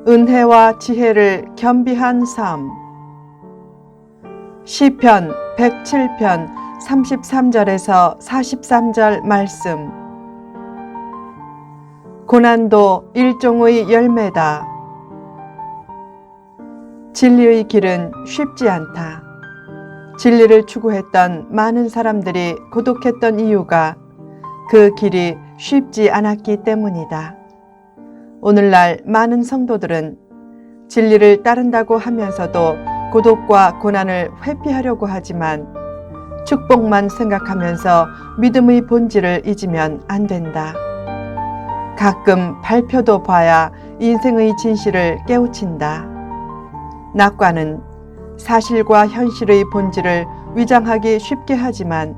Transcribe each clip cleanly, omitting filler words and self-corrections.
은혜와 지혜를 겸비한 삶. 시편 107편 33절에서 43절 말씀. 고난도 일종의 열매다. 진리의 길은 쉽지 않다. 진리를 추구했던 많은 사람들이 고독했던 이유가 그 길이 쉽지 않았기 때문이다. 오늘날 많은 성도들은 진리를 따른다고 하면서도 고독과 고난을 회피하려고 하지만 축복만 생각하면서 믿음의 본질을 잊으면 안 된다. 가끔 발표도 봐야 인생의 진실을 깨우친다. 낙관은 사실과 현실의 본질을 위장하기 쉽게 하지만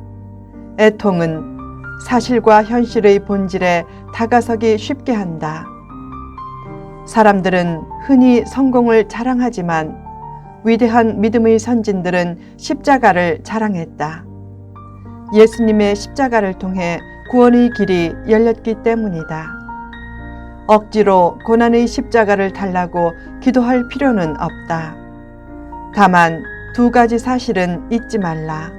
애통은 사실과 현실의 본질에 다가서기 쉽게 한다. 사람들은 흔히 성공을 자랑하지만 위대한 믿음의 선진들은 십자가를 자랑했다. 예수님의 십자가를 통해 구원의 길이 열렸기 때문이다. 억지로 고난의 십자가를 달라고 기도할 필요는 없다. 다만 두 가지 사실은 잊지 말라.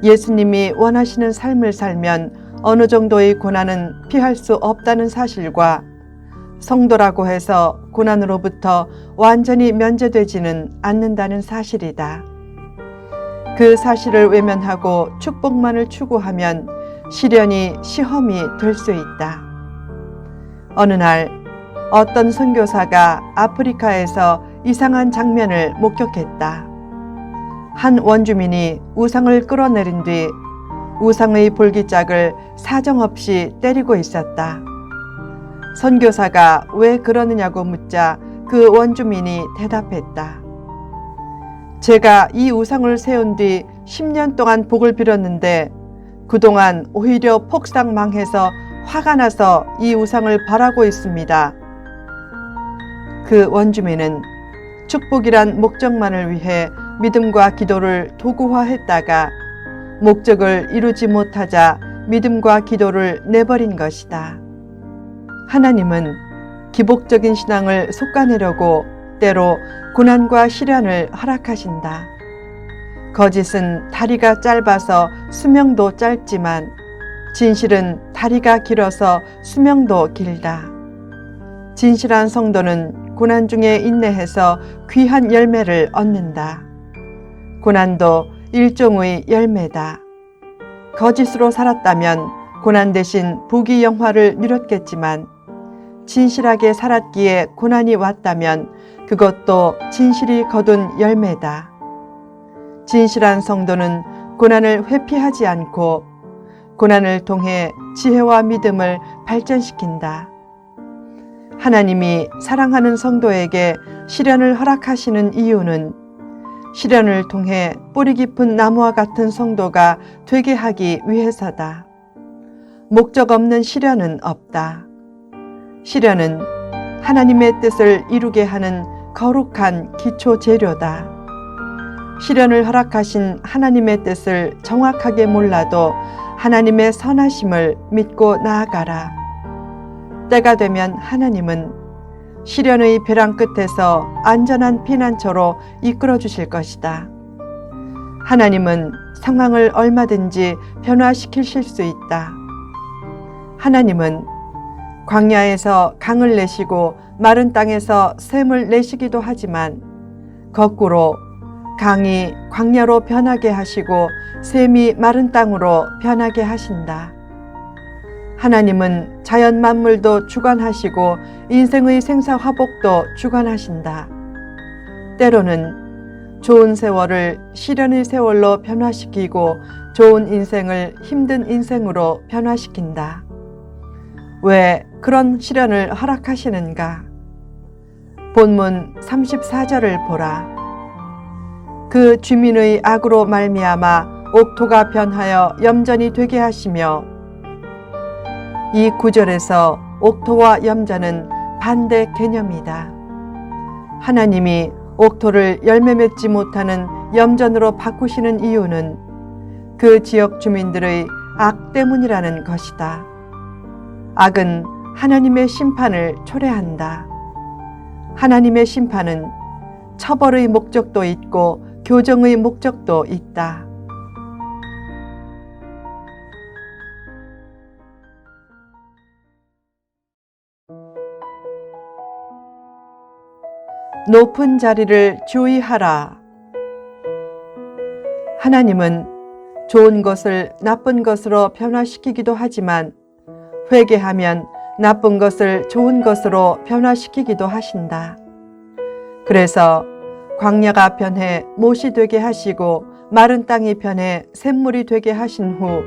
예수님이 원하시는 삶을 살면 어느 정도의 고난은 피할 수 없다는 사실과 성도라고 해서 고난으로부터 완전히 면제되지는 않는다는 사실이다. 그 사실을 외면하고 축복만을 추구하면 시련이 시험이 될 수 있다. 어느 날 어떤 선교사가 아프리카에서 이상한 장면을 목격했다. 한 원주민이 우상을 끌어내린 뒤 우상의 볼기짝을 사정없이 때리고 있었다. 선교사가 왜 그러느냐고 묻자 그 원주민이 대답했다. 제가 이 우상을 세운 뒤 10년 동안 복을 빌었는데 그동안 오히려 폭삭 망해서 화가 나서 이 우상을 바라고 있습니다. 그 원주민은 축복이란 목적만을 위해 믿음과 기도를 도구화했다가 목적을 이루지 못하자 믿음과 기도를 내버린 것이다. 하나님은 기복적인 신앙을 솎아내려고 때로 고난과 시련을 허락하신다. 거짓은 다리가 짧아서 수명도 짧지만 진실은 다리가 길어서 수명도 길다. 진실한 성도는 고난 중에 인내해서 귀한 열매를 얻는다. 고난도 일종의 열매다. 거짓으로 살았다면 고난 대신 부귀 영화를 누렸겠지만 진실하게 살았기에 고난이 왔다면 그것도 진실이 거둔 열매다. 진실한 성도는 고난을 회피하지 않고 고난을 통해 지혜와 믿음을 발전시킨다. 하나님이 사랑하는 성도에게 시련을 허락하시는 이유는 시련을 통해 뿌리 깊은 나무와 같은 성도가 되게 하기 위해서다. 목적 없는 시련은 없다. 시련은 하나님의 뜻을 이루게 하는 거룩한 기초 재료다. 시련을 허락하신 하나님의 뜻을 정확하게 몰라도 하나님의 선하심을 믿고 나아가라. 때가 되면 하나님은 시련의 벼랑 끝에서 안전한 피난처로 이끌어 주실 것이다. 하나님은 상황을 얼마든지 변화시키실 수 있다. 하나님은 광야에서 강을 내시고 마른 땅에서 샘을 내시기도 하지만 거꾸로 강이 광야로 변하게 하시고 샘이 마른 땅으로 변하게 하신다. 하나님은 자연 만물도 주관하시고 인생의 생사화복도 주관하신다. 때로는 좋은 세월을 시련의 세월로 변화시키고 좋은 인생을 힘든 인생으로 변화시킨다. 왜 그런 시련을 허락하시는가? 본문 34절을 보라. 그 주민의 악으로 말미암아 옥토가 변하여 염전이 되게 하시며. 이 구절에서 옥토와 염전은 반대 개념이다. 하나님이 옥토를 열매 맺지 못하는 염전으로 바꾸시는 이유는 그 지역 주민들의 악 때문이라는 것이다. 악은 하나님의 심판을 초래한다. 하나님의 심판은 처벌의 목적도 있고 교정의 목적도 있다. 높은 자리를 주의하라. 하나님은 좋은 것을 나쁜 것으로 변화시키기도 하지만 회개하면 나쁜 것을 좋은 것으로 변화시키기도 하신다. 그래서 광야가 변해 못이 되게 하시고 마른 땅이 변해 샘물이 되게 하신 후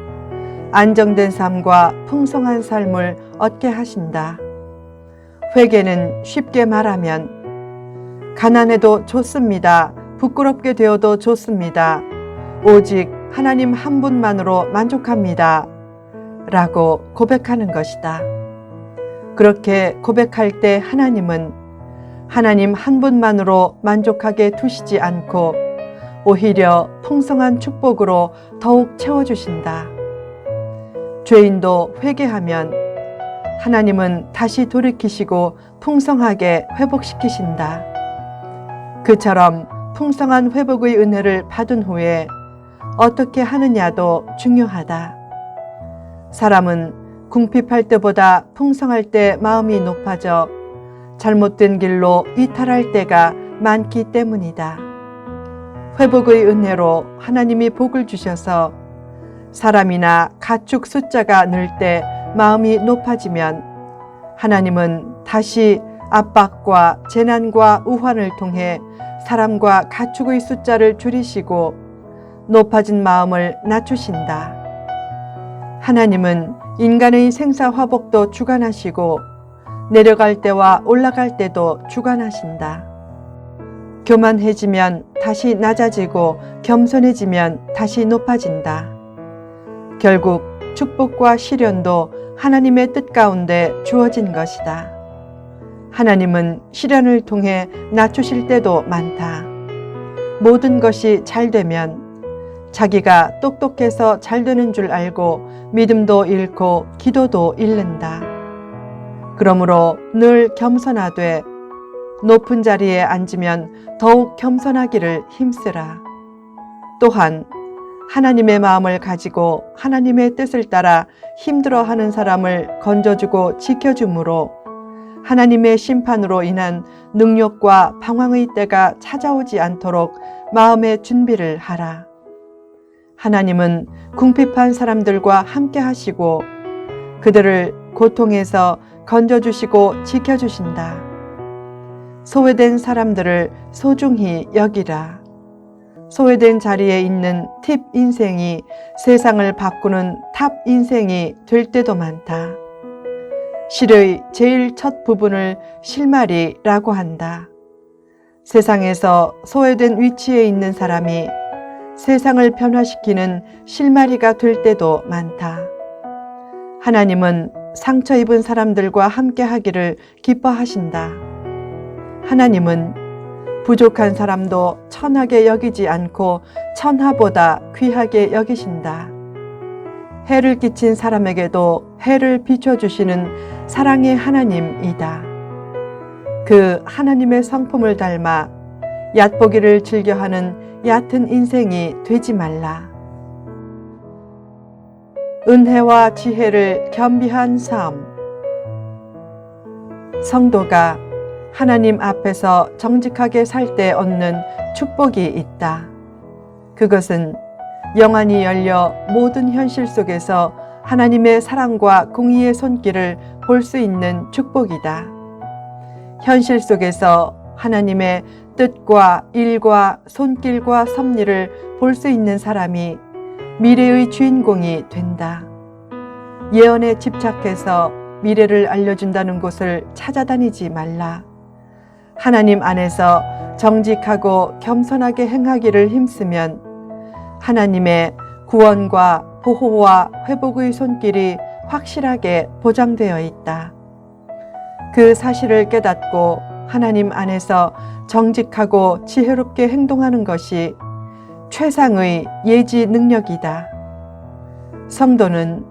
안정된 삶과 풍성한 삶을 얻게 하신다. 회개는 쉽게 말하면 가난해도 좋습니다. 부끄럽게 되어도 좋습니다. 오직 하나님 한 분만으로 만족합니다. 라고 고백하는 것이다. 그렇게 고백할 때 하나님은 하나님 한 분만으로 만족하게 두시지 않고 오히려 풍성한 축복으로 더욱 채워주신다. 죄인도 회개하면 하나님은 다시 돌이키시고 풍성하게 회복시키신다. 그처럼 풍성한 회복의 은혜를 받은 후에 어떻게 하느냐도 중요하다. 사람은 궁핍할 때보다 풍성할 때 마음이 높아져 잘못된 길로 이탈할 때가 많기 때문이다. 회복의 은혜로 하나님이 복을 주셔서 사람이나 가축 숫자가 늘 때 마음이 높아지면 하나님은 다시 압박과 재난과 우환을 통해 사람과 가축의 숫자를 줄이시고 높아진 마음을 낮추신다. 하나님은 인간의 생사화복도 주관하시고 내려갈 때와 올라갈 때도 주관하신다. 교만해지면 다시 낮아지고 겸손해지면 다시 높아진다. 결국 축복과 시련도 하나님의 뜻 가운데 주어진 것이다. 하나님은 시련을 통해 낮추실 때도 많다. 모든 것이 잘 되면 자기가 똑똑해서 잘 되는 줄 알고 믿음도 잃고 기도도 잃는다. 그러므로 늘 겸손하되 높은 자리에 앉으면 더욱 겸손하기를 힘쓰라. 또한 하나님의 마음을 가지고 하나님의 뜻을 따라 힘들어하는 사람을 건져주고 지켜주므로 하나님의 심판으로 인한 능욕과 방황의 때가 찾아오지 않도록 마음의 준비를 하라. 하나님은 궁핍한 사람들과 함께 하시고 그들을 고통에서 건져주시고 지켜주신다. 소외된 사람들을 소중히 여기라. 소외된 자리에 있는 팁 인생이 세상을 바꾸는 탑 인생이 될 때도 많다. 실의 제일 첫 부분을 실마리라고 한다. 세상에서 소외된 위치에 있는 사람이 세상을 변화시키는 실마리가 될 때도 많다. 하나님은 상처 입은 사람들과 함께 하기를 기뻐하신다. 하나님은 부족한 사람도 천하게 여기지 않고 천하보다 귀하게 여기신다. 해를 끼친 사람에게도 해를 비춰주시는 사랑의 하나님이다. 그 하나님의 성품을 닮아 얕보기를 즐겨하는 얕은 인생이 되지 말라. 은혜와 지혜를 겸비한 삶. 성도가 하나님 앞에서 정직하게 살 때 얻는 축복이 있다. 그것은 영안이 열려 모든 현실 속에서 하나님의 사랑과 공의의 손길을 볼 수 있는 축복이다. 현실 속에서 하나님의 뜻과 일과 손길과 섭리를 볼 수 있는 사람이 미래의 주인공이 된다. 예언에 집착해서 미래를 알려준다는 곳을 찾아다니지 말라. 하나님 안에서 정직하고 겸손하게 행하기를 힘쓰면 하나님의 구원과 보호와 회복의 손길이 확실하게 보장되어 있다. 그 사실을 깨닫고 하나님 안에서 정직하고 지혜롭게 행동하는 것이 최상의 예지 능력이다. 성도는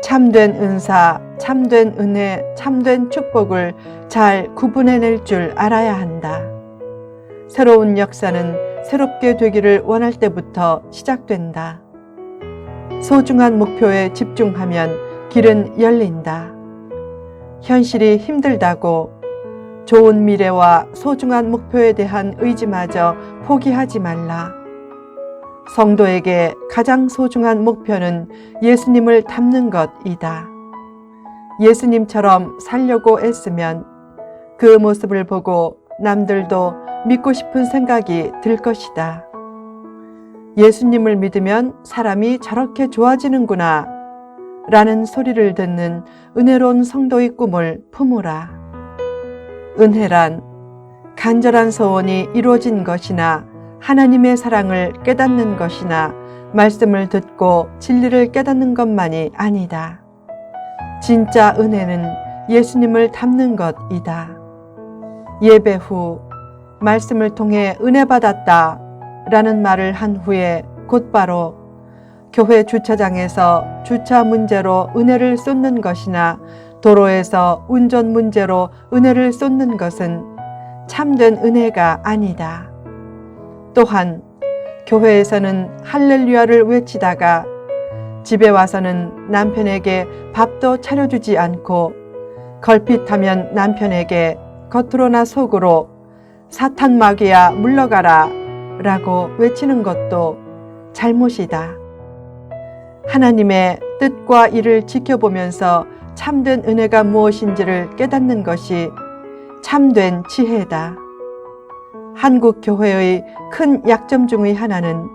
참된 은사, 참된 은혜, 참된 축복을 잘 구분해낼 줄 알아야 한다. 새로운 역사는 새롭게 되기를 원할 때부터 시작된다. 소중한 목표에 집중하면 길은 열린다. 현실이 힘들다고 좋은 미래와 소중한 목표에 대한 의지마저 포기하지 말라. 성도에게 가장 소중한 목표는 예수님을 닮는 것이다. 예수님처럼 살려고 애쓰면 그 모습을 보고 남들도 믿고 싶은 생각이 들 것이다. 예수님을 믿으면 사람이 저렇게 좋아지는구나 라는 소리를 듣는 은혜로운 성도의 꿈을 품으라. 은혜란 간절한 소원이 이루어진 것이나 하나님의 사랑을 깨닫는 것이나 말씀을 듣고 진리를 깨닫는 것만이 아니다. 진짜 은혜는 예수님을 닮는 것이다. 예배 후 말씀을 통해 은혜 받았다 라는 말을 한 후에 곧바로 교회 주차장에서 주차 문제로 은혜를 쏟는 것이나 도로에서 운전 문제로 은혜를 쏟는 것은 참된 은혜가 아니다. 또한 교회에서는 할렐루야를 외치다가 집에 와서는 남편에게 밥도 차려주지 않고 걸핏하면 남편에게 겉으로나 속으로 사탄 마귀야 물러가라 라고 외치는 것도 잘못이다. 하나님의 뜻과 일을 지켜보면서 참된 은혜가 무엇인지를 깨닫는 것이 참된 지혜다. 한국 교회의 큰 약점 중의 하나는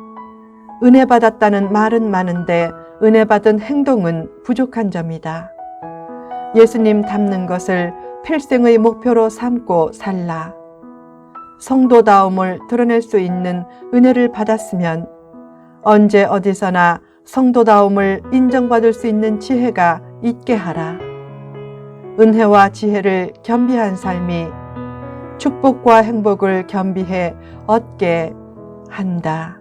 은혜 받았다는 말은 많은데 은혜 받은 행동은 부족한 점이다. 예수님 닮는 것을 필생의 목표로 삼고 살라. 성도다움을 드러낼 수 있는 은혜를 받았으면 언제 어디서나 성도다움을 인정받을 수 있는 지혜가 있게 하라. 은혜와 지혜를 겸비한 삶이 축복과 행복을 겸비해 얻게 한다.